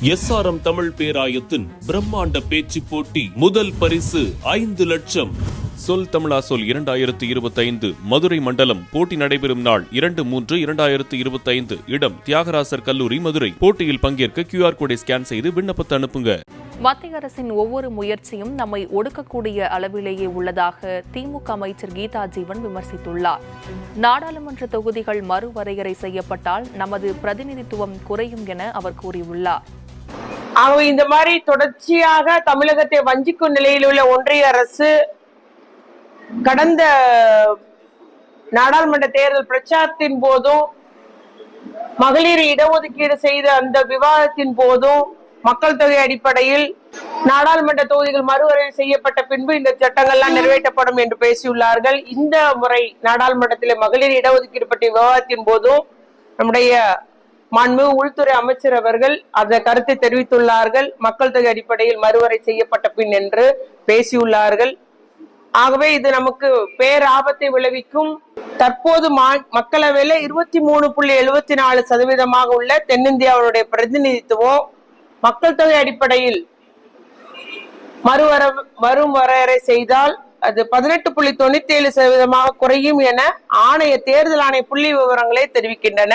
SRM Tamil பேராயத்தின் பிரம்மாண்ட பேச்சு போட்டி முதல் பரிசு 5 லட்சம். சொல் தமிழா சொல் 2025 மதுரை மண்டலம். போட்டி நடைபெறும் நாள் 2/3/2025. இடம் தியாகராசர் கல்லூரி, மதுரை. போட்டியில் பங்கேற்க QR கோடை ஸ்கேன் செய்து விண்ணப்பத்தை அனுப்புங்க. மத்திய அரசின் ஒவ்வொரு முயற்சியும் நம்மை ஒடுக்கக்கூடிய அளவிலேயே உள்ளதாக திமுக அமைச்சர் கீதா ஜீவன் விமர்சித்துள்ளார். நாடாளுமன்ற தொகுதிகள் மறுவரையறை செய்யப்பட்டால் நமது பிரதிநிதித்துவம் குறையும் என அவர் கூறியுள்ளார். ஆகவே இந்த மாதிரி தொடர்ச்சியாக தமிழகத்தை வஞ்சிக்கும் நிலையில் உள்ள ஒன்றிய அரசு கடந்த நாடாளுமன்ற தேர்தல் பிரச்சாரத்தின் போதும், மகளிர் இடஒதுக்கீடு செய்த அந்த விவாதத்தின் போதும், மக்கள் தொகை அடிப்படையில் நாடாளுமன்ற தொகுதிகள் மறுவரையறை செய்யப்பட்ட பின்பு இந்த சட்டங்கள்லாம் நிறைவேற்றப்படும் என்று பேசியுள்ளார்கள். இந்த முறை நாடாளுமன்றத்தில் மகளிர் இடஒதுக்கீடு பற்றிய விவாதத்தின் போதும் நம்முடைய மாண்புமிகு உள்துறை அமைச்சர் அவர்கள் அந்த கருத்தை தெரிவித்துள்ளார்கள். மக்கள் தொகை அடிப்படையில் மறுவரை செய்யப்பட்ட பின் என்று பேசியுள்ளார்கள். ஆகவே இது நமக்கு பேராபத்தை விளைவிக்கும். தற்போது மக்களவையில் 23.74% உள்ள தென்னிந்தியாவுடைய பிரதிநிதித்துவம் மக்கள் தொகை அடிப்படையில் மறுவரையறை செய்தால் அது 18.97% குறையும் என தேர்தல் ஆணைய புள்ளி விவரங்களை தெரிவிக்கின்றன.